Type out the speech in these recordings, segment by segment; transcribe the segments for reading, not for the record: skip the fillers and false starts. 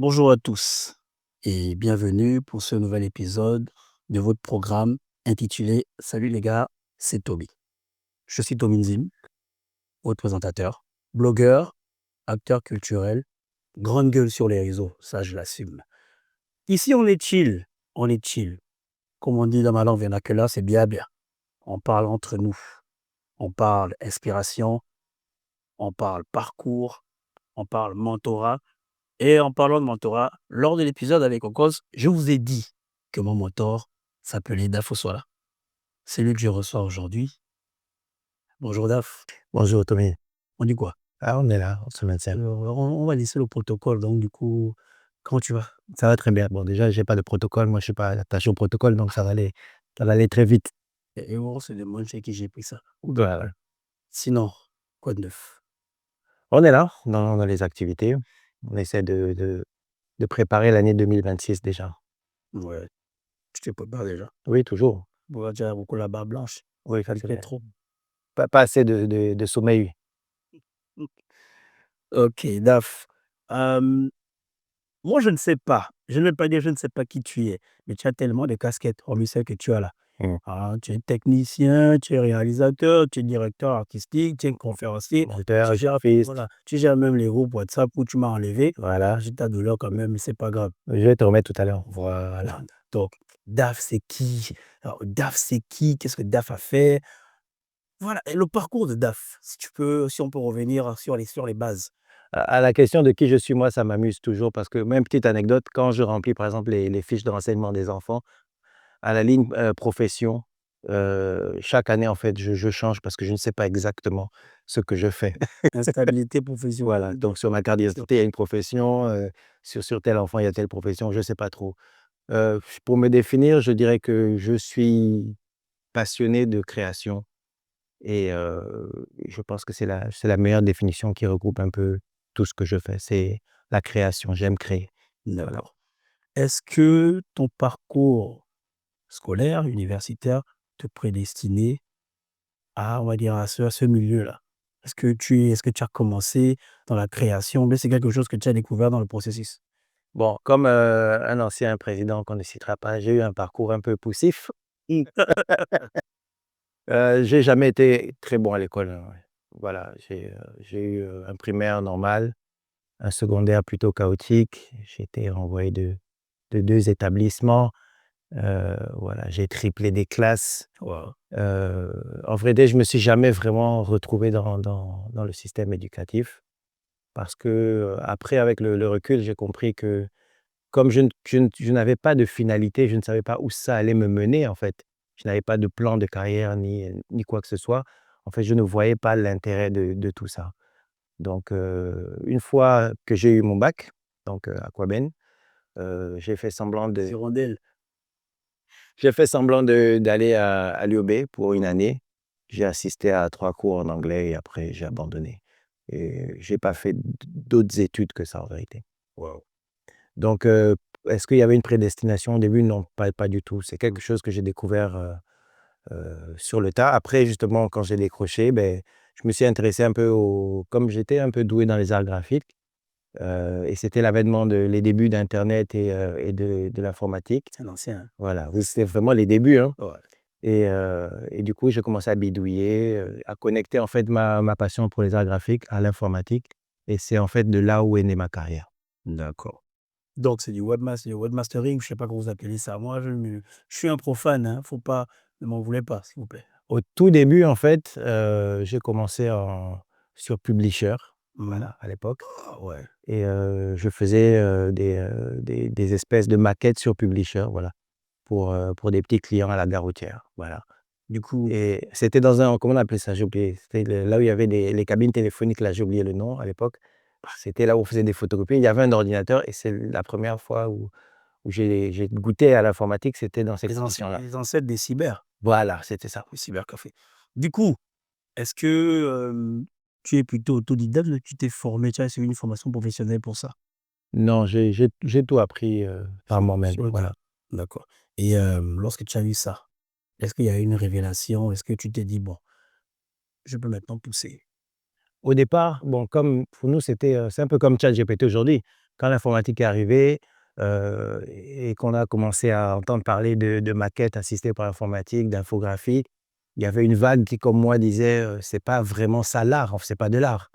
Bonjour à tous et bienvenue pour ce nouvel épisode de votre programme intitulé Salut les gars, c'est Toby. Je suis Toby Nzim, votre présentateur, blogueur, acteur culturel, grande gueule sur les réseaux, ça je l'assume. Ici on est chill, on est chill. Comme on dit dans ma langue vernaculaire, c'est bien bien. On parle entre nous, on parle inspiration, on parle parcours, on parle mentorat. Et en parlant de mentorat, lors de l'épisode avec Okos, je vous ai dit que mon mentor s'appelait Daf Oswala. C'est lui que je reçois aujourd'hui. Bonjour Daf. Bonjour Tommy. On dit quoi? Ah, on est là, on se maintient. On va laisser le protocole. Donc du coup, comment tu vas? Ça va très bien. Bon, déjà, j'ai pas de protocole. Moi, je suis pas attaché au protocole, donc ça va aller très vite. Et on se demande chez qui j'ai pris ça. Voilà. Sinon, quoi de neuf? On est là, dans les activités. On essaie de préparer l'année 2026 déjà. Ouais, tu te prépares déjà. Oui, toujours. Tu as déjà beaucoup la barbe blanche. Oui, Ça te c'est fait vrai. trop. Pas assez de sommeil. Ok, Daf. Moi, je ne sais pas. Je ne vais pas dire je ne sais pas qui tu es, mais tu as tellement de casquettes, hormis celle que tu as là. Mm. Ah, tu es technicien, tu es réalisateur, tu es directeur artistique, tu es conférencier, Monteur, voilà, graphiste. tu gères même les groupes WhatsApp où tu m'as enlevé. Voilà. J'ai ta douleur quand même, mais c'est pas grave. Je vais te remettre tout à l'heure. Voilà. Donc, DAF, c'est qui? Alors, DAF, c'est qui? Qu'est-ce que DAF a fait? Voilà. Et le parcours de DAF, si on peut revenir sur les bases. À la question de qui je suis, moi, ça m'amuse toujours parce que, même petite anecdote, quand je remplis, par exemple, les fiches de renseignement des enfants, à la ligne, profession, chaque année, en fait, je change parce que je ne sais pas exactement ce que je fais. Instabilité Voilà, professionnelle. donc sur ma carte d'identité, il y a une profession, sur tel enfant, il y a telle profession, je ne sais pas trop. Pour me définir, je dirais que je suis passionné de création et je pense que c'est la meilleure définition qui regroupe un peu tout ce que je fais, c'est la création, j'aime créer. Voilà. D'accord. Est-ce que ton parcours scolaire, universitaire, te prédestinait à, on va dire, à ce milieu-là? Est-ce que tu as commencé dans la création, mais c'est quelque chose que tu as découvert dans le processus? Bon, comme, un ancien président qu'on ne citera pas, j'ai eu un parcours un peu poussif. J'ai jamais été très bon à l'école, ouais. Voilà, j'ai eu, un primaire normal, un secondaire plutôt chaotique. J'ai été renvoyé de 2 établissements. Voilà, j'ai triplé des classes. Waouh! En vrai je me suis jamais vraiment retrouvé dans le système éducatif parce que, après avec le recul, j'ai compris que comme je n'avais pas de finalité, je ne savais pas où ça allait me mener, en fait. Je n'avais pas de plan de carrière ni quoi que ce soit. En fait, je ne voyais pas l'intérêt de tout ça. Donc, une fois que j'ai eu mon bac, donc, à Quaben, j'ai fait semblant de Hirondelle. d'aller à l'UOB pour une année. J'ai assisté à 3 cours en anglais et après j'ai abandonné et j'ai pas fait d'autres études que ça, en vérité. Waouh! Donc, est-ce qu'il y avait une prédestination au début? Non, pas du tout. C'est quelque chose que j'ai découvert, sur le tas. Après, justement, quand j'ai décroché, beh, je me suis intéressé un peu comme j'étais un peu doué dans les arts graphiques, et c'était l'avènement les débuts d'internet et de l'informatique. C'est un ancien, Voilà, oui, c'était vraiment les débuts, hein, hein? Ouais. et du coup, j'ai commencé à bidouiller, à connecter, en fait, ma passion pour les arts graphiques à l'informatique et c'est, en fait, de là où est née ma carrière. D'accord. Donc c'est du webmastering, je sais pas comment vous appelez ça. Moi, je suis un profane, hein, faut pas ne m'en voulez pas, s'il vous plaît. Au tout début, en fait, j'ai commencé sur Publisher, Mmh. voilà, à l'époque Ah ouais. et je faisais, des espèces de maquettes sur Publisher, voilà, pour des petits clients à la gare routière, voilà Du coup, et c'était dans comment on appelait ça? J'ai oublié. C'était là où il y avait les cabines téléphoniques, là, j'ai oublié le nom à l'époque. C'était là où on faisait des photocopies. Il y avait un ordinateur et c'est la première fois où j'ai goûté à l'informatique, c'était dans ces conditions-là. les ancêtres des cyber, Voilà, c'était ça. les cybercafés. Du coup, est-ce que, tu es plutôt autodidacte ou tu t'es formé, tu as suivi une formation professionnelle pour ça? Non, j'ai tout appris, par moi-même, Sur le tas. voilà. D'accord. Et lorsque tu as eu ça, est-ce qu'il y a eu une révélation? Est-ce que tu t'es dit: «Bon, je peux maintenant pousser»? Au départ, bon, comme pour nous, c'est un peu comme ChatGPT aujourd'hui. quand l'informatique est arrivée et qu'on a commencé à entendre parler de maquettes assistées par l'informatique, d'infographie, il y avait une vague qui, comme moi, disait c'est pas vraiment ça l'art, c'est pas de l'art.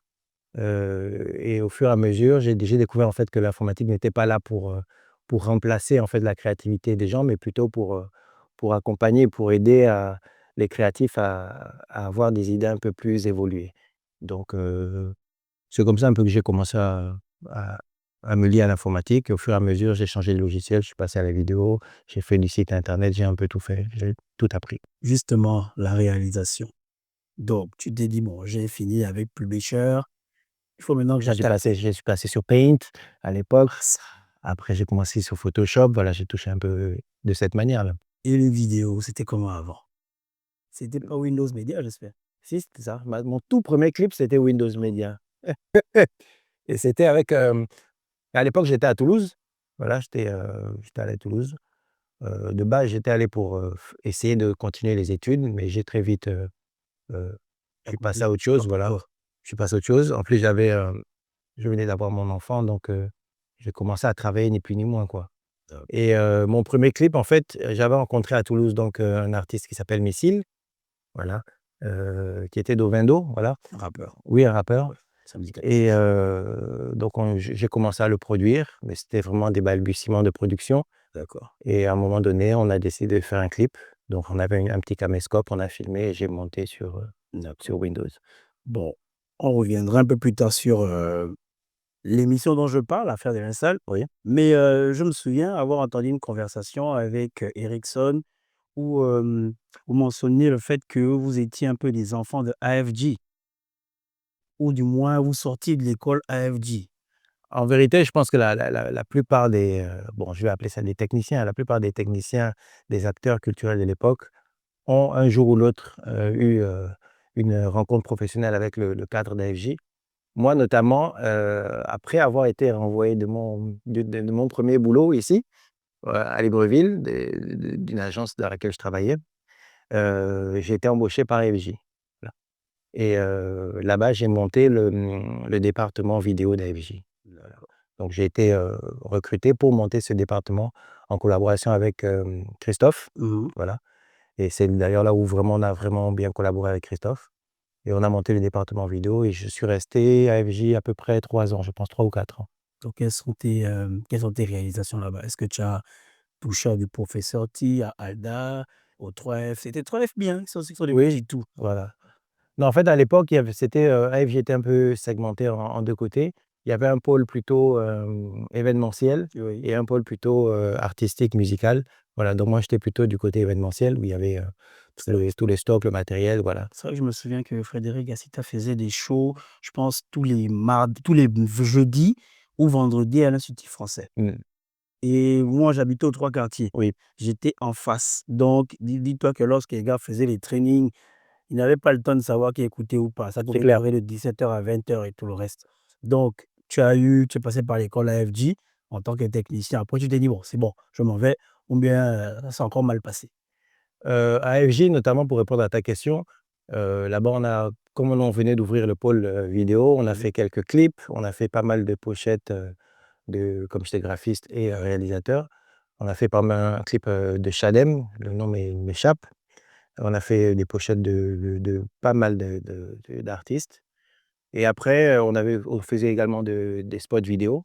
Et au fur et à mesure, j'ai découvert en fait que l'informatique n'était pas là pour remplacer en fait la créativité des gens, mais plutôt pour accompagner, pour aider les créatifs à avoir des idées un peu plus évoluées. Donc, c'est comme ça un peu que j'ai commencé à, à me lier à l'informatique. Et au fur et à mesure, j'ai changé de logiciel, je suis passé à la vidéo, j'ai fait du site internet, j'ai un peu tout fait, j'ai tout appris. Justement, la réalisation. Donc, tu t'es dit, bon, j'ai fini avec Publisher, il faut maintenant que j'attaque. Je suis passé sur Paint à l'époque. Ah, ça. Après, j'ai commencé sur Photoshop. Voilà, j'ai touché un peu de cette manière-là. Et les vidéos, c'était comment avant? C'était pas Windows Media, j'espère. Si, c'était ça. Mon tout premier clip, c'était Windows Media. Et c'était avec. À l'époque, j'étais à Toulouse. Voilà, j'étais allé à Toulouse. De base, j'étais allé pour essayer de continuer les études, mais j'ai très vite. Je suis passé à autre chose. Voilà. Pourquoi? Je suis passé à autre chose. En plus, je venais d'avoir mon enfant, donc j'ai commencé à travailler ni plus ni moins, quoi. Et mon premier clip, en fait, j'avais rencontré à Toulouse donc un artiste qui s'appelle Missile, voilà, qui était d'Ovendo, voilà. Un rappeur. Oui, un rappeur. Ouais, ça me dit quelque Et chose. donc j'ai commencé à le produire, mais c'était vraiment des balbutiements de production. D'accord. Et à un moment donné, on a décidé de faire un clip. Donc on avait un petit caméscope, on a filmé et j'ai monté sur D'accord. Windows. Bon, on reviendra un peu plus tard sur l'émission dont je parle, Affaires de l'instal. Oui. Mais je me souviens avoir entendu une conversation avec Ericsson où vous mentionniez le fait que vous étiez un peu des enfants de AFG, ou du moins vous sortiez de l'école AFG. En vérité, je pense que la plupart des, bon, je vais appeler ça des techniciens, la plupart des techniciens, des acteurs culturels de l'époque ont un jour ou l'autre eu une rencontre professionnelle avec le cadre d'AFJ. Moi, notamment, après avoir été renvoyé de mon premier boulot ici, à Libreville, d'une agence dans laquelle je travaillais, j'ai été embauché par AFJ. Voilà. Et là-bas, j'ai monté le département vidéo d'AFJ. Voilà. Donc, j'ai été recruté pour monter ce département en collaboration avec Christophe. Mhm. Voilà. Et c'est d'ailleurs là où vraiment on a vraiment bien collaboré avec Christophe. Et on a monté le département vidéo et je suis resté à FJ à peu près 3 ans, je pense 3 ou 4 ans. Donc, quelles sont tes réalisations là-bas? Est-ce que tu as touché à du professeur T, à Alda, au 3F? C'était 3F bien, ils sont des Oui, petits tout. voilà. Non, en fait, à l'époque, AFJ était un peu segmenté en 2 côtés. Il y avait un pôle plutôt événementiel Oui. et un pôle plutôt artistique, musical. Voilà, donc moi, j'étais plutôt du côté événementiel où il y avait tous les stocks, le matériel, voilà. C'est vrai que je me souviens que Frédéric Gassita faisait des shows, je pense, tous les mardis, tous les jeudis ou vendredis à l'Institut français. Mmh. Et moi, j'habitais aux Trois Quartiers. Oui, J'étais en face. Donc, dis-toi que lorsque les gars faisaient les trainings, ils n'avaient pas le temps de savoir qui écoutait ou pas. Ça c'est pouvait clair. durer de 17h à 20h et tout le reste. Donc, tu es passé par l'école AFG en tant que technicien. Après, tu t'es dit, bon, c'est bon, je m'en vais. Ou bien, ça s'est encore mal passé. À FJ, notamment pour répondre à ta question, là-bas, comme on venait d'ouvrir le pôle vidéo, on a Oui. fait quelques clips, on a fait pas mal de pochettes, comme j'étais graphiste et réalisateur. On a fait pas mal un clip de Shadem, le nom m'échappe. On a fait des pochettes de pas mal d'artistes. Et après, on faisait également des spots vidéo.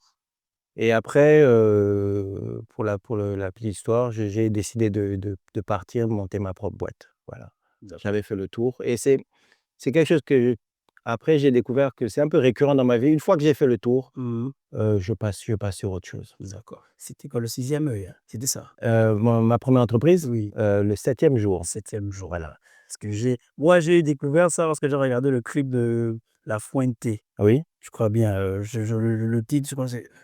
Et après, la petite histoire, j'ai décidé de partir monter ma propre boîte. Voilà. D'accord. J'avais fait le tour et c'est quelque chose que après j'ai découvert que c'est un peu récurrent dans ma vie. Une fois que j'ai fait le tour, Mhm. je passe sur autre chose. D'accord. C'était quoi le sixième œil, hein? C'était ça? Ma première entreprise, Oui. le 7e jour. 7e jour. Voilà. Parce que moi, j'ai découvert ça lorsque j'ai regardé le clip de La Fuente. Oui, Je crois bien, le titre,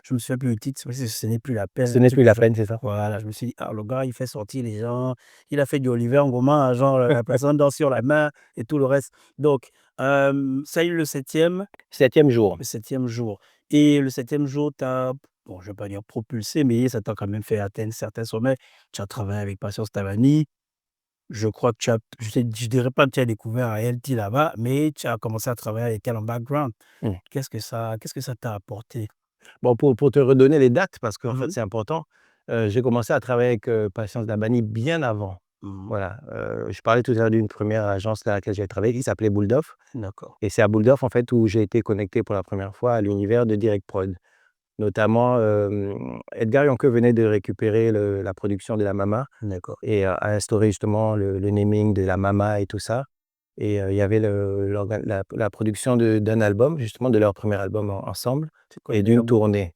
je me souviens plus le titre, c'est Ce n'est plus la peine, ce un n'est truc plus du la genre. peine, c'est ça? Voilà, je me suis dit: «Ah, le gars, il fait sortir les gens, il a fait du Oliver Ngoma, genre, la personne dort sur la main et tout le reste». Donc, ça a eu Septième jour. le 7e jour, et le 7e jour, tu as, bon, je vais pas dire propulsé, mais ça t'a quand même fait atteindre certains sommets. Tu as travaillé avec Patience Tavani. Je crois que je dirais pas que tu as découvert ALT là-bas, mais tu as commencé à travailler avec elle en background. Mmh. Qu'est-ce que ça t'a apporté? Bon, pour te redonner les dates, parce qu'en fait, Mhm. c'est important, j'ai commencé à travailler avec Patience Dabani bien avant. Mhm. Voilà, je parlais tout à l'heure d'une première agence dans laquelle j'avais travaillé qui s'appelait Bulldorf. D'accord. Et c'est à Bulldorf, en fait, où j'ai été connecté pour la première fois à l'univers de Direct Prod. Notamment, Edgar Yonke venait de récupérer la production de La Mama D'accord. et a instauré justement le naming de La Mama et tout ça. Et il y avait la production d'un album, justement de leur premier album ensemble, C'est quoi et le d'une nom? tournée.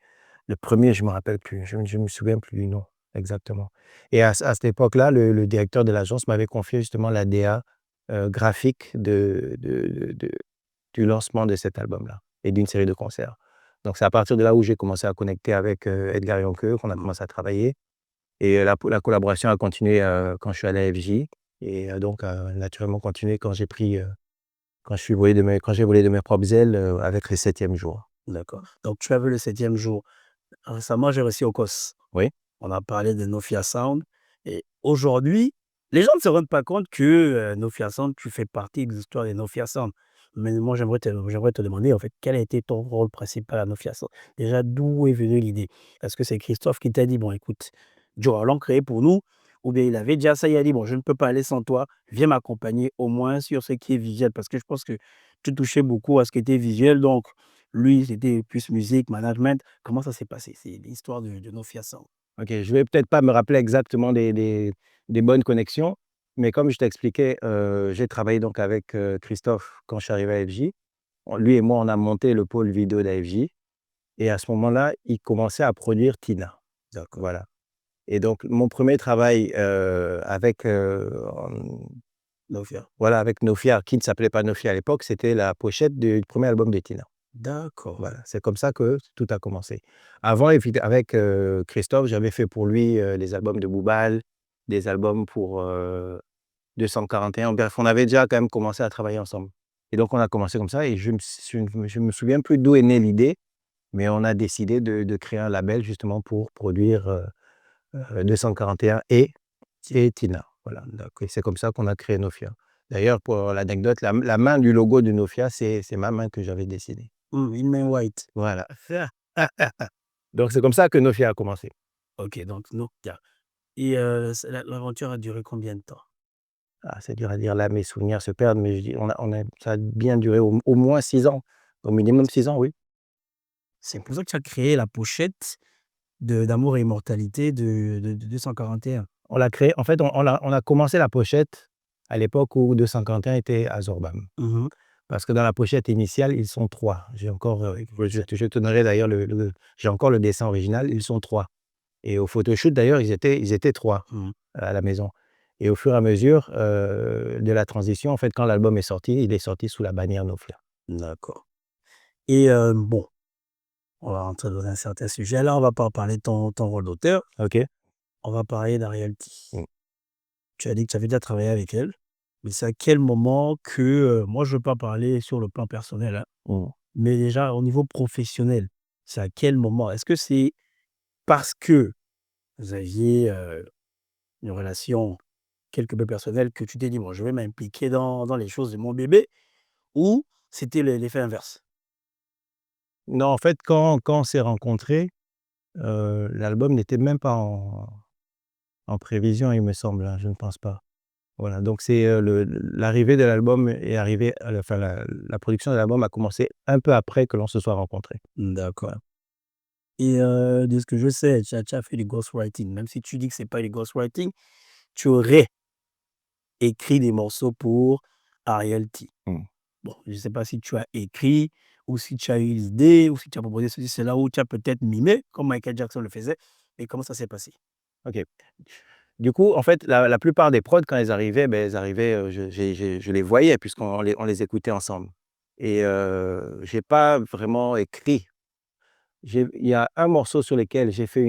Le premier, je me rappelle plus, je me souviens plus du nom exactement. Et à cette époque-là, le directeur de l'agence m'avait confié justement la DA graphique du lancement de cet album-là et d'une série de concerts. Donc c'est à partir de là où j'ai commencé à connecter avec Edgar Yonke, qu'on a Mhm. commencé à travailler. Et la collaboration a continué quand je suis allé à FJ, et donc naturellement continué quand quand j'ai volé de mes propres ailes avec les 7e jours. D'accord. Donc, tu avais le 7e jour. Récemment, j'ai reçu Okos. Oui. On a parlé de Nofia Sound. Et aujourd'hui, les gens ne se rendent pas compte que Nofia Sound, tu fais partie de l'histoire de Nofia Sound. Mais moi, j'aimerais te demander, en fait, quel a été ton rôle principal à Nofia Sound? Déjà, d'où est venue l'idée? Est-ce que c'est Christophe qui t'a dit, bon, écoute, Joe, allons créer pour nous? Ou bien il avait déjà ça, il a dit, bon, je ne peux pas aller sans toi, viens m'accompagner au moins sur ce qui est visuel. Parce que je pense que tu touchais beaucoup à ce qui était visuel. Donc, lui, c'était plus musique, management. Comment ça s'est passé? C'est l'histoire de Nofia Sound. OK, je vais peut-être pas me rappeler exactement des bonnes connexions, mais comme je t'expliquais, j'ai travaillé donc avec Christophe quand je suis arrivé à FJ. Lui et moi, on a monté le pôle vidéo d'AFJ, et à ce moment-là, il commençait à produire Tina. D'accord. Voilà. Et donc mon premier travail avec, Nofia. voilà, avec Nofia, qui ne s'appelait pas Nofia à l'époque, c'était la pochette du premier album de Tina. D'accord. Voilà, c'est comme ça que tout a commencé. Avant, avec Christophe, j'avais fait pour lui les albums de Boubal, des albums pour 241. Bref, on avait déjà quand même commencé à travailler ensemble. Et donc on a commencé comme ça, et je me souviens plus d'où est née l'idée, mais on a décidé de créer un label justement pour produire 241 et Tina. Voilà, et c'est comme ça qu'on a créé Nofia. D'ailleurs, pour l'anecdote, la main du logo de Nofia, c'est ma main que j'avais dessinée. Une main white. Voilà. Donc c'est comme ça que Nofia a commencé. Ok, donc Nofia. Et l'aventure a duré combien de temps? Ah, c'est dur à dire là, mes souvenirs se perdent, mais je dis, ça a bien duré au moins 6 ans. Au minimum 6 ans, oui. C'est pour ça que tu as créé la pochette d'Amour et Immortalité de 241. On l'a créé, en fait, on a commencé la pochette à l'époque où 241 était à Zorbam. Mhm. Parce que dans la pochette initiale, ils sont 3. J'ai encore, Oui, je te donnerai d'ailleurs j'ai encore le dessin original, ils sont 3. Et au photoshoot d'ailleurs, ils étaient 3 mhm. à la maison. Et au fur et à mesure de la transition, en fait, quand l'album est sorti, il est sorti sous la bannière Nofia. D'accord. Et bon, on va rentrer dans un certain sujet. Là, on va pas parler de ton rôle d'auteur. OK? On va parler d'Ariel T. Mmh. Tu as dit que tu avais déjà travaillé avec elle. Mais c'est à quel moment que, moi, je ne veux pas parler sur le plan personnel, hein, Mmh. mais déjà au niveau professionnel, c'est à quel moment? Est-ce que c'est parce que vous aviez, une relation quelque peu personnelle que tu t'es dit: «Bon, je vais m'impliquer dans les choses de mon bébé», ou c'était l'effet inverse? Non, en fait, quand on s'est rencontrés, l'album n'était même pas en prévision, il me semble, hein, je ne pense pas. Voilà, donc c'est, l'arrivée de l'album est arrivée, enfin la production de l'album a commencé un peu après que l'on se soit rencontrés. D'accord. Voilà. Et de ce que je sais, tu as fait du ghostwriting. Même si tu dis que c'est pas du ghostwriting, tu aurais écrit des morceaux pour Ariel T. Mmh. Bon, je ne sais pas si tu as écrit ou si tu as eu l'idée ou si tu as proposé ceci, cela, ou tu as peut-être mimé comme Michael Jackson le faisait. Et comment ça s'est passé? OK. Du coup, en fait, la plupart des prods, quand elles arrivaient, je les voyais on les écoutait ensemble, et j'ai pas vraiment écrit. Il y a un morceau sur lequel j'ai fait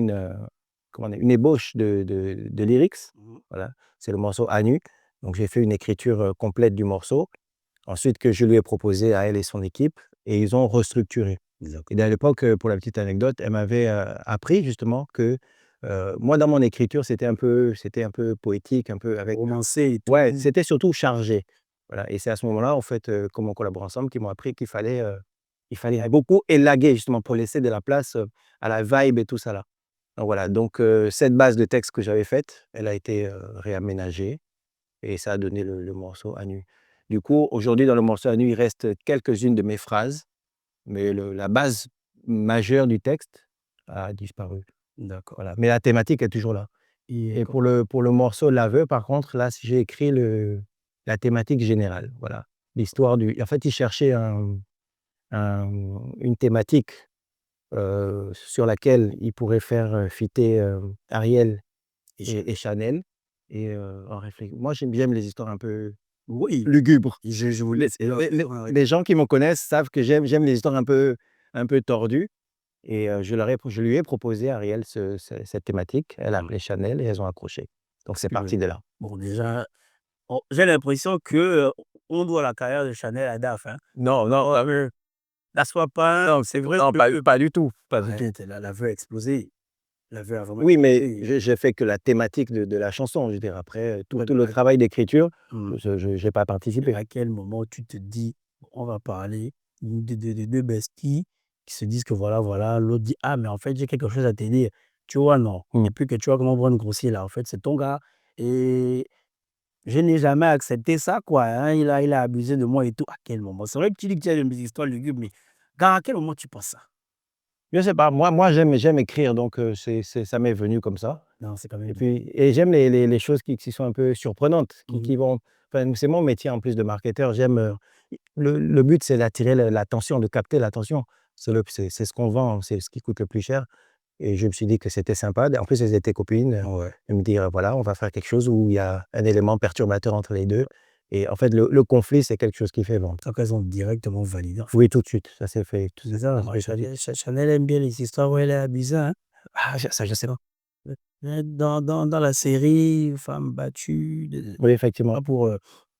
comment dire? Une ébauche de lyrics. Mmh. Voilà, c'est le morceau «À nu». Donc j'ai fait une écriture complète du morceau, ensuite que je lui ai proposé à elle et son équipe, et ils ont restructuré. Et D'accord. à l'époque, pour la petite anecdote, elle m'avait appris justement que moi, dans mon écriture, c'était un peu poétique, un peu avec, Romancé et tout. ouais, c'était surtout chargé. Voilà, et c'est à ce moment-là, en fait, comme on collabore ensemble, qu'ils m'ont appris qu'il fallait il fallait beaucoup élaguer justement pour laisser de la place, à la vibe et tout ça là. Donc voilà, donc cette base de texte que j'avais faite, elle a été, réaménagée et ça a donné le morceau À nu. Du coup, aujourd'hui dans le morceau À nu, il reste quelques-unes de mes phrases, mais la base majeure du texte a disparu. D'accord. Voilà, mais la thématique est toujours là. Et Et pour le morceau L'aveu, par contre, là, j'ai écrit la thématique générale, voilà. L'histoire du en fait, il cherchait une thématique, sur laquelle il pourrait faire, fitter, Ariel et Chanel et moi, j'aime les histoires un peu oui, lugubres. je vous Les laisse. Et là, les les ouais, ouais. les gens qui me connaissent savent que j'aime les histoires un peu tordues et je lui ai proposé à Ariel cette thématique. Elle a appelé Chanel et elles ont accroché. Donc c'est Que- parti de là. Bon, déjà, j'ai l'impression que on doit la carrière de Chanel à Daf. Hein. Non, non, La soit pas, non, c'est vrai non, que pas du tout, pas du tout. arrête, la veuve a explosé. La veuve a vraiment Oui, mais explosé. j'ai fait que la thématique de la chanson. Je veux dire après, Ouais, tout le travail d'écriture, hum. je j'ai pas participé. À quel moment tu te dis, on va parler de deux besties qui se disent que voilà, voilà, l'autre dit, ah, mais en fait, j'ai quelque chose à te dire. Tu vois, non. Mmh. Et puis que tu vois comment prendre grossier là, en fait, c'est ton gars. Et je n'ai jamais accepté ça, quoi. Hein. Il a abusé de moi et tout. À quel moment? C'est vrai que tu dis que tu as une histoire lugubre, mais gars, à quel moment tu penses ça? Je sais pas, moi j'aime écrire donc ça m'est venu comme ça Non, c'est quand même et bien. puis j'aime les choses qui sont un peu surprenantes, Mhm. qui vont enfin, c'est mon métier en plus de marketeur. J'aime, le but c'est d'attirer l'attention, de capter l'attention. C'est ce qu'on vend, c'est ce qui coûte le plus cher et je me suis dit que c'était sympa. En plus, elles étaient copines, Ouais. et me dire: «Voilà, on va faire quelque chose où il y a un élément perturbateur entre les 2 et en fait le conflit, c'est quelque chose qui fait vendre». Donc, elles ont directement validé. En fait. Oui, tout de suite, ça s'est fait C'est ça. ça s'est Moi, fait tout de suite. Chanel aime bien les histoires où elle est abusée. Hein. Ah, ça je sais pas. Dans la série Femme battue, Oui, effectivement. pas pour,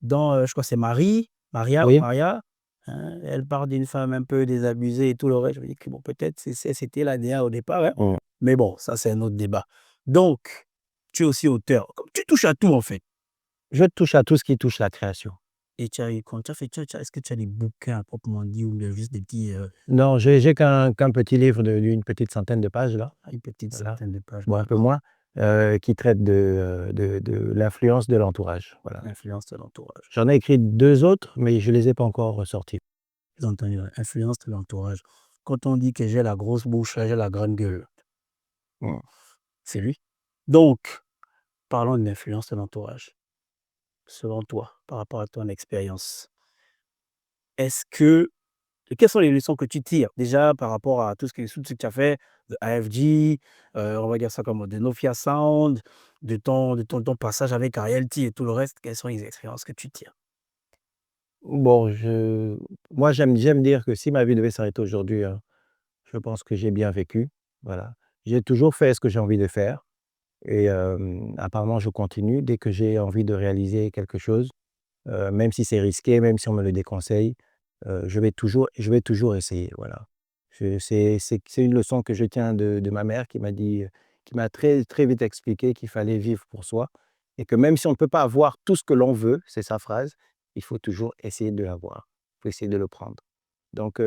dans, je crois que c'est Marie, Oui. Maria, hein, elle parle d'une femme un peu désabusée et tout le reste. Je me dis que bon, peut-être c'était l'ADA au départ, hein, Mmh. mais bon, ça, c'est un autre débat. Donc, tu es aussi auteur. Comme tu touches à tout, en fait. Je touche à tout ce qui touche la création. Et tu as eu quand tu as fait est-ce que tu as des bouquins à proprement dit ou bien juste des petits, Non, j'ai qu'un petit livre d'une petite centaine de pages là, une petite voilà, centaine de pages, bon un peu d'accord. moins, qui traite de l'influence de l'entourage, voilà. Influence de l'entourage. J'en ai écrit 2 autres, mais je les ai pas encore ressortis. J'ai entendu, ouais, influence de l'entourage. Quand on dit que j'ai la grosse bouche, j'ai la grande gueule, Mmh. c'est lui. Donc, parlons de l'influence de l'entourage. Selon toi, par rapport à ton expérience, est-ce que quelles sont les leçons que tu tires déjà par rapport à tout ce que tu as fait de AFG, on va dire ça comme de Nofia Sound, ton passage avec Ariel T et tout le reste, quelles sont les expériences que tu tires? Bon, moi j'aime dire que si ma vie devait s'arrêter aujourd'hui, je pense que j'ai bien vécu, voilà. J'ai toujours fait ce que j'ai envie de faire et apparemment je continue. Dès que j'ai envie de réaliser quelque chose, même si c'est risqué, même si on me le déconseille, je vais toujours essayer, voilà. C'est une leçon que je tiens de ma mère qui m'a dit, qui m'a très, très vite expliqué qu'il fallait vivre pour soi et que même si on ne peut pas avoir tout ce que l'on veut, c'est sa phrase, il faut toujours essayer de l'avoir. Il faut essayer de le prendre. Donc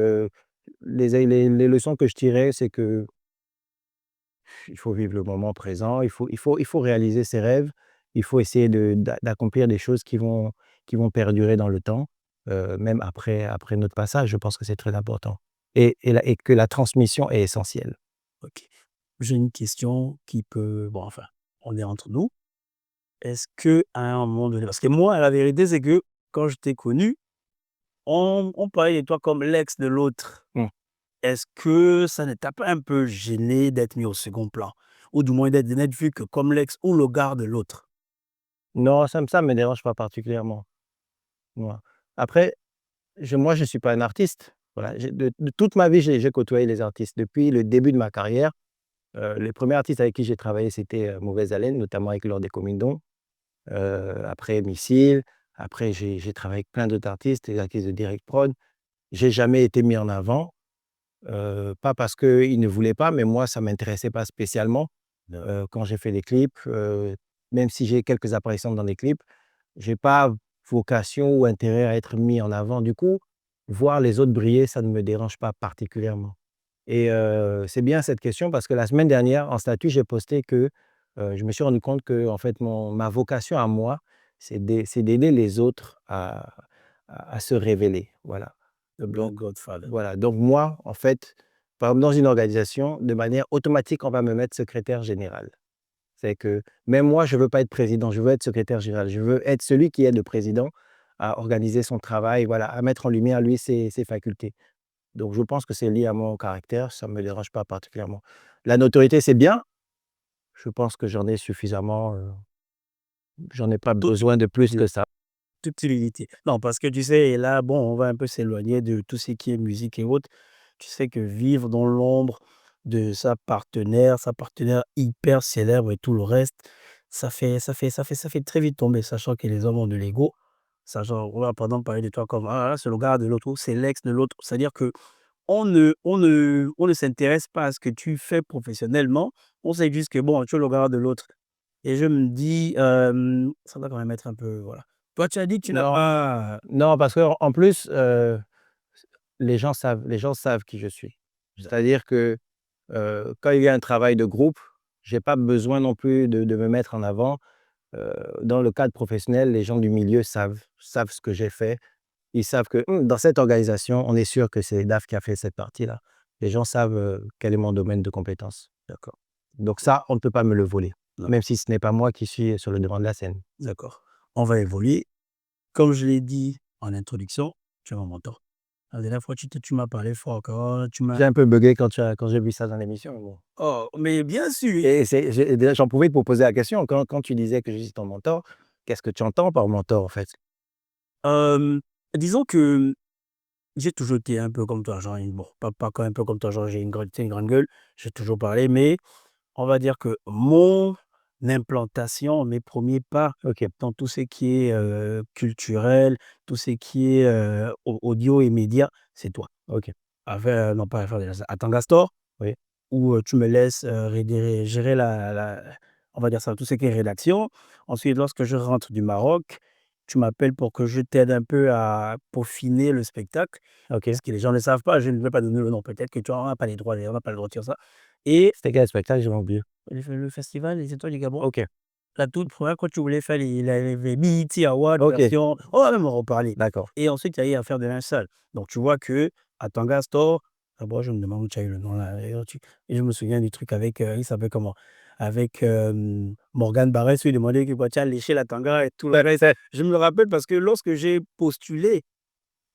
les leçons que je tirais, c'est que il faut vivre le moment présent, il faut réaliser ses rêves, il faut essayer d'accomplir des choses qui vont perdurer dans le temps, même après notre passage. Je pense que c'est très important et que la transmission est essentielle. OK. J'ai une question qui peut bon, enfin, on est entre nous. Est-ce qu'à un moment donné parce que moi, la vérité, c'est que quand je t'ai connu, on parlait de toi comme l'ex de l'autre. Mmh. Est-ce que ça ne t'a pas un peu gêné d'être mis au second plan? Ou du moins d'être vu que comme l'ex ou le gars de l'autre? Non, ça me dérange pas particulièrement, moi. Après, moi, je suis pas un artiste, voilà. De toute ma vie, j'ai côtoyé les artistes. Depuis le début de ma carrière, les premiers artistes avec qui j'ai travaillé, c'était, Mauvaise Haleine, notamment avec Lord des Comindons. Après Missile, après j'ai travaillé avec plein d'autres artistes, les artistes de Direct Prod. J'ai jamais été mis en avant, pas parce qu'ils ne voulaient pas, mais moi ça m'intéressait pas spécialement. Quand j'ai fait des clips, même si j'ai quelques apparitions dans des clips, j'ai pas vocation ou intérêt à être mis en avant. Du coup, voir les autres briller, ça ne me dérange pas particulièrement. Et c'est bien cette question parce que la semaine dernière, en statut, j'ai posté que, je me suis rendu compte que en fait, ma vocation à moi, c'est d'aider les autres à se révéler. Voilà. The Black Donc Godfather. voilà, donc moi, en fait, par exemple, dans une organisation, de manière automatique, on va me mettre secrétaire général. C'est que même moi, je ne veux pas être président, je veux être secrétaire général. Je veux être celui qui aide le président à organiser son travail, voilà, à mettre en lumière, lui, ses facultés. Donc je pense que c'est lié à mon caractère, ça ne me dérange pas particulièrement. La notoriété, c'est bien. Je pense que j'en ai suffisamment, j'en ai pas Toute besoin de plus que ça. toute humilité. Non, parce que tu sais, et là, bon, on va un peu s'éloigner de tout ce qui est musique et autres. Tu sais que vivre dans l'ombre de sa partenaire hyper célèbre et tout le reste, ça fait très vite tomber, sachant que les hommes ont de l'ego. Sachant, on va par exemple parler de toi comme ah, c'est le gars de l'autre, ou c'est l'ex de l'autre. C'est-à-dire que on ne s'intéresse pas à ce que tu fais professionnellement. On sait juste que bon, tu es le gars de l'autre. Et je me dis, ça doit quand même être un peu, voilà. Toi, tu as dit que tu n'as Non, pas non, parce qu'en plus, les gens savent qui je suis. C'est-à-dire que, quand il y a un travail de groupe, j'ai pas besoin non plus de me mettre en avant. Dans le cadre professionnel, les gens du milieu savent ce que j'ai fait. Ils savent que, dans cette organisation, on est sûr que c'est DAF qui a fait cette partie-là. Les gens savent, quel est mon domaine de compétences. d'accord, Donc ça, on ne peut pas me le voler, non, même si ce n'est pas moi qui suis sur le devant de la scène. d'accord. On va évoluer. Comme je l'ai dit en introduction, tu es mon mentor. La dernière fois, tu m'as parlé fort encore, tu m'as J'ai un peu buggé quand j'ai vu ça dans l'émission, mais bon. oh, mais bien sûr! Et déjà, j'en pouvais te poser la question, quand tu disais que je suis ton mentor, qu'est-ce que tu entends par mentor, en fait? Hem, disons que j'ai toujours été un peu comme toi, genre, bon, pas quand un peu comme toi, genre, j'ai une grande gueule, j'ai toujours parlé, mais on va dire que mon implantation, mes premiers pas OK, dans tout ce qui est, culturel, tout ce qui est, audio et médias, c'est toi. OK, Non pas à faire déjà à Tangastor, oui, où, tu me laisses, rédérer gérer la on va dire ça, tout ce qui est rédaction. Ensuite, lorsque je rentre du Maroc, tu m'appelles pour que je t'aide un peu à peaufiner le spectacle. OK. Ce que les gens ne savent pas, je ne vais pas donner le nom, peut-être que tu auras pas les droits, on n'a pas le droit de dire ça. Et C'était quel spectacle? J'ai oublié. le festival Les Étoiles du Gabon, OK, la toute première quand tu voulais faire les BET Awards OK, version on va même en reparler. d'accord. Et ensuite, il y a eu Affaire de linge sale. Donc tu vois que à Tanga Store, d'abord je me demande où tu as eu le nom là, et je me souviens du truc avec, il s'appelle comment? Avec, Morgan Barrett, où il demandait que quoi: «Tu as léché la tanga?» et tout le reste. Je me rappelle parce que lorsque j'ai postulé,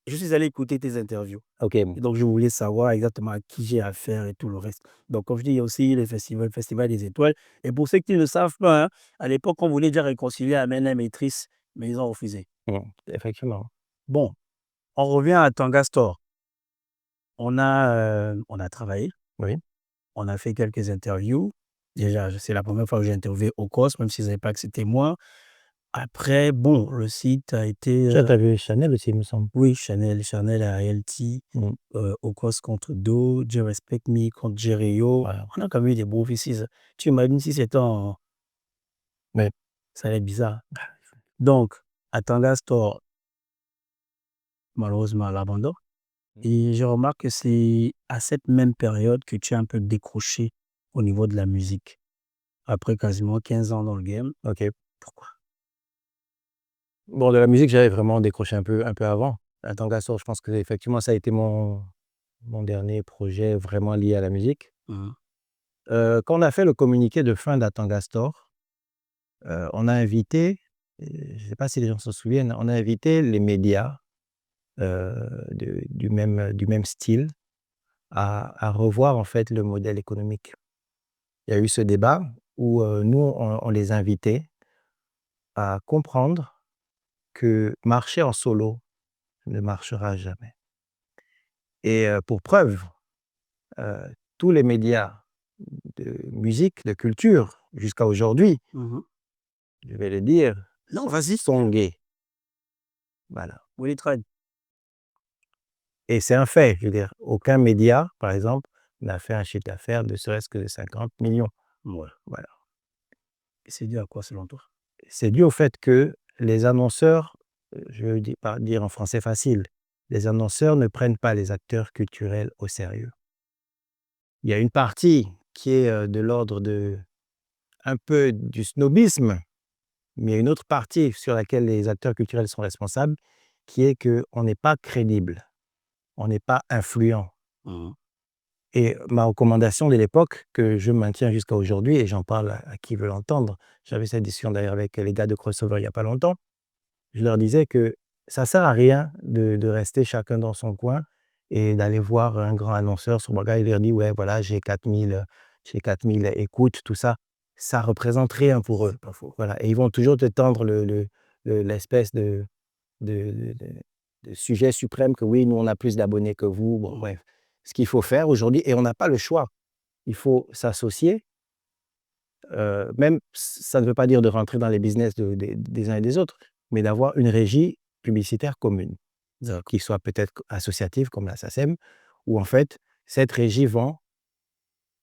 je suis allé écouter tes interviews. OK, Et donc, je voulais savoir exactement à qui j'ai affaire et tout le reste. Donc, comme je dis, il y a aussi le festival des étoiles. Et pour ceux qui ne savent pas, hein, à l'époque, on voulait déjà réconcilier Amène et Maîtrise, mais ils ont refusé. effectivement. Bon, on revient à Tanga Store. On a travaillé, Oui. on a fait quelques interviews. Déjà, c'est la première fois que j'ai interviewé Okos, même s'ils savaient pas que c'était moi. Après, bon, le site a été, Tu as vu Chanel aussi, il me semble. oui, Chanel à LT. Mmh. Okos contre Do, Je Respect Me contre Jereyo. Voilà. On a quand même eu des beaux offices. Tu imagines si c'était en Mais ça allait être bizarre. Donc, à Tanga Store, malheureusement, à l'abandon. Et je remarque que c'est à cette même période que tu as un peu décroché au niveau de la musique. Après quasiment 15 ans dans le game. OK. Pourquoi? Bon, de la musique, j'avais vraiment décroché un peu avant. À Tangassor, je pense qu'effectivement, ça a été mon dernier projet vraiment lié à la musique. Mmh. Quand on a fait le communiqué de fin d'Atangastor, on a invité, je ne sais pas si les gens se souviennent, on a invité les médias, du même style à revoir, en fait, le modèle économique. Il y a eu ce débat où, nous, on les invitait à comprendre que marcher en solo ne marchera jamais. Et pour preuve, tous les médias de musique, de culture, jusqu'à aujourd'hui, Mmh. je vais le dire, Non, vas-y. sont gays. Voilà. Willy Trine. Et c'est un fait, je veux dire, aucun média, par exemple, n'a fait un chiffre d'affaires de serait-ce que de 50 millions. Voilà. Voilà. Et c'est dû à quoi selon toi? C'est dû au fait que les annonceurs, je veux pas dire en français facile, les annonceurs ne prennent pas les acteurs culturels au sérieux. Il y a une partie qui est de l'ordre de un peu du snobisme, mais il y a une autre partie sur laquelle les acteurs culturels sont responsables, qui est qu'on n'est pas crédible, on n'est pas influent. Mhm. Et ma recommandation de l'époque, que je maintiens jusqu'à aujourd'hui, et j'en parle à qui veut l'entendre, j'avais cette discussion d'ailleurs avec les gars de Crossover il n'y a pas longtemps, je leur disais que ça ne sert à rien de rester chacun dans son coin et d'aller voir un grand annonceur sur Baga et leur dire ouais voilà j'ai 4000 écoutes, tout ça. Ça représente rien pour eux. Pas faux. Voilà. Et ils vont toujours te tendre l'espèce de, de- de sujet suprême que oui, nous on a plus d'abonnés que vous. Bon, bref. Ce qu'il faut faire aujourd'hui, et on n'a pas le choix, il faut s'associer. Même ça ne veut pas dire de rentrer dans les business des uns et des autres, mais d'avoir une régie publicitaire commune, D'accord. qui soit peut-être associative comme la SACEM, où en fait, cette régie vend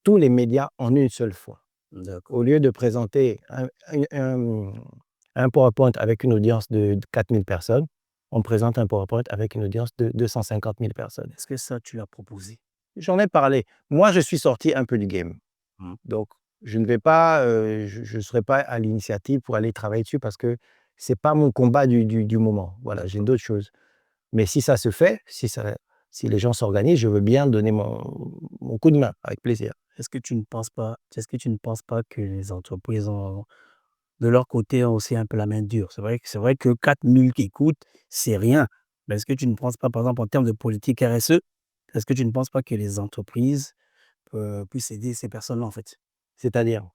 tous les médias en une seule fois. D'accord. Au lieu de présenter un PowerPoint avec une audience de 4000 personnes, on présente un PowerPoint avec une audience de 250 000 personnes. Est-ce que ça, tu l'as proposé? J'en ai parlé. Moi, je suis sorti un peu du game. Mhm. Donc, je ne vais pas, je ne serai pas à l'initiative pour aller travailler dessus parce que ce n'est pas mon combat du moment. Voilà, j'ai D'accord. d'autres choses. Mais si ça se fait, si les gens s'organisent, je veux bien donner mon coup de main, avec plaisir. Est-ce que tu ne penses pas que les entreprises de leur côté, ont aussi un peu la main dure? C'est vrai que 4000 qui écoutent, c'est rien. Mais est-ce que tu ne penses pas, par exemple, en termes de politique RSE, est-ce que tu ne penses pas que les entreprises puissent aider ces personnes-là, en fait? C'est-à-dire.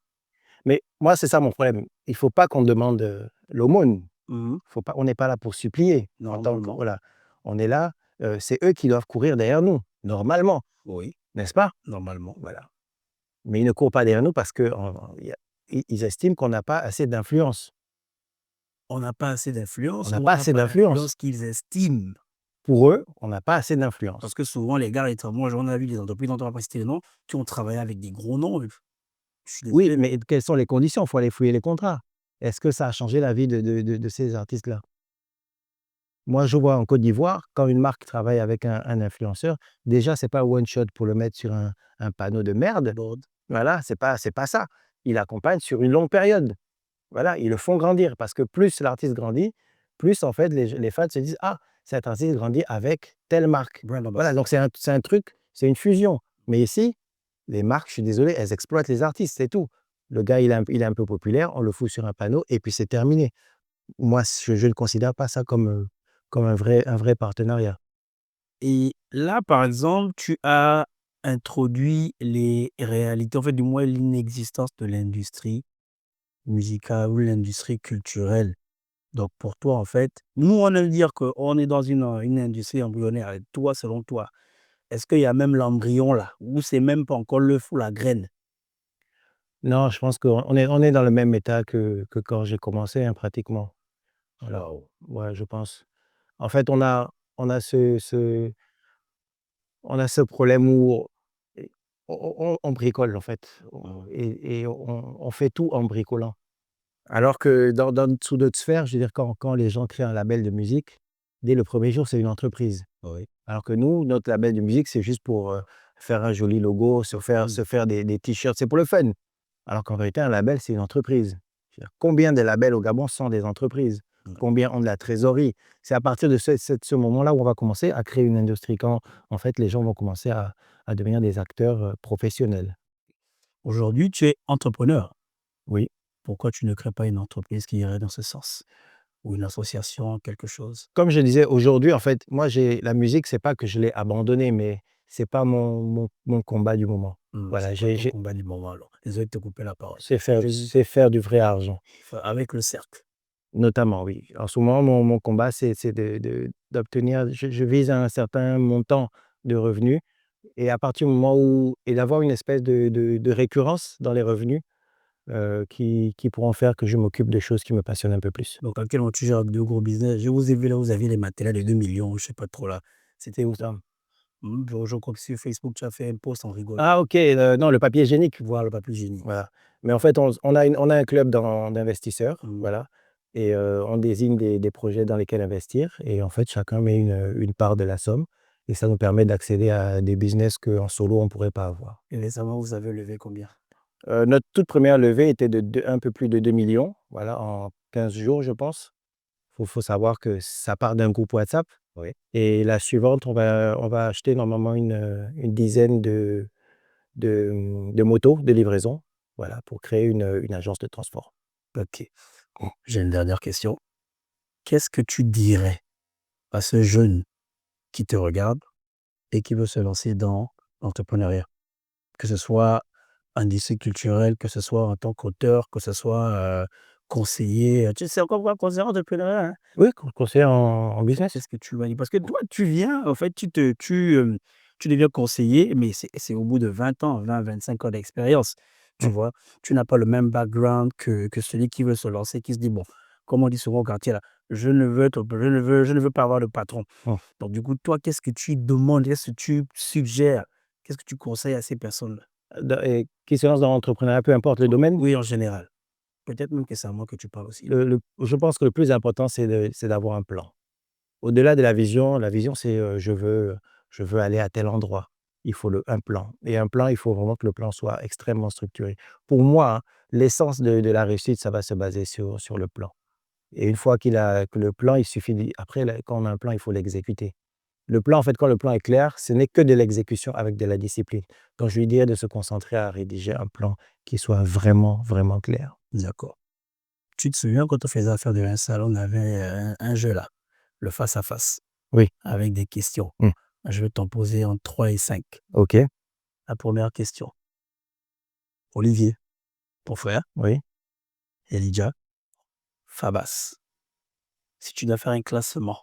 Mais moi, c'est ça mon problème. Il ne faut pas qu'on demande l'aumône. Mhm. Faut pas, on n'est pas là pour supplier. En tant que, Normalement, voilà, on est là, c'est eux qui doivent courir derrière nous, normalement, oui, n'est-ce pas? normalement. Voilà. Mais ils ne courent pas derrière nous parce qu'ils estiment qu'on n'a pas assez d'influence. On n'a pas assez On d'influence n'a ou on pas n'a assez pas d'influence. l'influence qu'ils estiment? Pour eux, on n'a pas assez Parce d'influence. que souvent, les gars, moi, j'en ai vu des entreprises dont on va pas citer les noms, qui ont travaillé avec des gros noms. Je suis Oui, désolé, mais quelles sont les conditions? Il faut aller fouiller les contrats. Est-ce que ça a changé la vie de ces artistes-là? Moi, je vois en Côte d'Ivoire, quand une marque travaille avec un influenceur, déjà, c'est pas one shot pour le mettre sur un panneau de merde. board. Voilà, c'est pas ça. Il accompagne sur une longue période. Voilà, ils le font grandir parce que plus l'artiste grandit, plus en fait les fans se disent: «Ah, cet artiste grandit avec telle marque». Brand Voilà, ambassador. donc c'est un truc, c'est une fusion. Mais ici, les marques, je suis désolé, elles exploitent les artistes, c'est tout. Le gars, il est un peu populaire, on le fout sur un panneau et puis c'est terminé. Moi, je ne considère pas ça comme un vrai partenariat. Et là, par exemple, tu as introduit les réalités, en fait, du moins l'inexistence de l'industrie musicale ou l'industrie culturelle. Donc, pour toi, en fait, nous, on aime dire qu'on est dans une industrie embryonnaire. Et toi, selon toi, est-ce qu'il y a même l'embryon là, ou c'est même pas encore l'œuf ou la graine? Non, je pense qu'on est dans le même état que quand j'ai commencé, hein, pratiquement. Voilà. Waouh. Ouais, je pense. En fait, on a ce problème où on bricole, en fait, Mhm. et on fait tout en bricolant. Alors que sous d'autres sphères, je veux dire, quand les gens créent un label de musique, dès le premier jour, c'est une entreprise. Oui. Alors que nous, notre label de musique, c'est juste pour faire un joli logo, se Le faire, fun. se faire des t-shirts, c'est pour le fun. Alors qu'en vérité, un label, c'est une entreprise. Je veux dire, combien de labels au Gabon sont des entreprises? Mhm. Combien ont de la trésorerie? C'est à partir de ce moment-là où on va commencer à créer une industrie, quand en fait les gens vont commencer à devenir des acteurs professionnels. Aujourd'hui, tu es entrepreneur. Oui. Pourquoi tu ne crées pas une entreprise qui irait dans ce sens? Ou une association, quelque chose? Comme je disais, aujourd'hui, en fait, moi, la musique, c'est pas que je l'ai abandonnée, mais c'est pas mon combat du moment. Voilà, C'est quoi ton combat du moment alors? Désolé de te couper la parole. c'est faire, Je c'est faire du vrai argent, avec le cercle. notamment, oui. En ce moment, mon combat, c'est d'obtenir, je vise un certain montant de revenus, et à partir du moment et d'avoir une espèce de récurrence dans les revenus, qui pourront faire que je m'occupe de choses qui me passionnent un peu plus. Donc actuellement, tu gères 2 gros business. Je vous ai vu là, vous aviez les matériels de 2 millions, je sais pas trop là. C'était où ça? Je crois que sur Facebook, tu as fait un post en rigolant. Ah OK, non, le papier hygiénique. Voilà, pas plus génie. Voilà. Mais en fait, on a un club d'investisseurs, Mmh. voilà, et on désigne des projets dans lesquels investir et en fait, chacun met une part de la somme et ça nous permet d'accéder à des business qu'en solo, on ne pourrait pas avoir. Et récemment, vous avez levé combien? Notre toute première levée était un peu plus de 2 millions, voilà, en 15 jours, je pense. Faut savoir que ça part d'un groupe WhatsApp. Oui. Et la suivante, on va acheter normalement une dizaine de motos de livraison, voilà, pour créer une agence de transport. Ok. Bon, j'ai une dernière question. Qu'est-ce que tu dirais à ce jeune qui te regarde et qui veut se lancer dans l'entrepreneuriat? Que ce soit industrie culturelle, que ce soit en tant qu'auteur, que ce soit conseiller. Tu sais encore quoi, conseiller entrepreneuriat, hein? Oui, conseiller en business. Qu'est-ce que tu vas dire? Parce que toi, tu viens, en fait, tu deviens conseiller, mais c'est au bout de 20 ans, 20, 25 ans d'expérience. Tu Mmh. vois, tu n'as pas le même background que celui qui veut se lancer, qui se dit, bon, comme on dit souvent au quartier, là, je ne veux pas avoir de patron. Mmh. Donc, du coup, toi, qu'est-ce que tu demandes, qu'est-ce que tu suggères, qu'est-ce que tu conseilles à ces personnes-là? Et qui se lance dans l'entrepreneuriat, peu importe le domaine. Oui, en général. Peut-être même que c'est à moi que tu parles aussi. Je pense que le plus important, c'est d'avoir un plan. Au-delà de la vision, c'est je veux aller à tel endroit. Il faut un plan. Et un plan, il faut vraiment que le plan soit extrêmement structuré. Pour moi, hein, l'essence de la réussite, ça va se baser sur le plan. Et une fois que le plan, il suffit. Après, quand on a un plan, il faut l'exécuter. Le plan, en fait, quand le plan est clair, ce n'est que de l'exécution avec de la discipline. Donc, je lui dirais de se concentrer à rédiger un plan qui soit vraiment, vraiment clair. D'accord. Tu te souviens quand on faisait affaire de un salon, on avait un jeu là, le face à face, Oui. avec des questions. Mmh. Je vais t'en poser entre 3 et 5. OK. La première question. Olivier, ton frère, Oui. Elijah, Fabas. Si tu dois faire un classement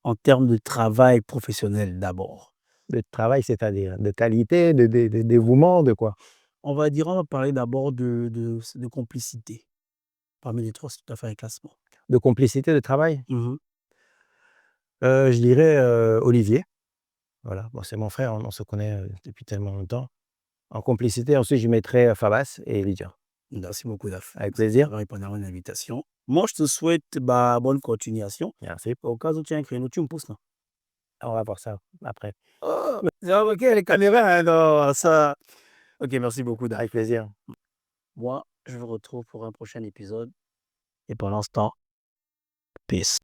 en termes de travail professionnel d'abord, De travail, c'est-à-dire de qualité, de dévouement, de quoi? on va parler d'abord de complicité. Parmi les trois, si tu dois faire un classement. De complicité de travail? Mhm. Je dirais, Olivier. Voilà, bon, c'est mon frère, on se connaît, depuis tellement longtemps. En complicité, ensuite, je mettrais, Fabas et Lydia. Merci beaucoup, Daf. Avec plaisir. D'avoir répondu à mon invitation. Moi, je te souhaite bonne continuation. Merci. Au cas où tu as un créneau, tu me pousses là. On va voir ça après. Oh, c'est ok, les caméras, hein, non, ça. Ok, merci beaucoup, Daf. Avec plaisir. Moi, je vous retrouve pour un prochain épisode. Et pendant ce temps, peace.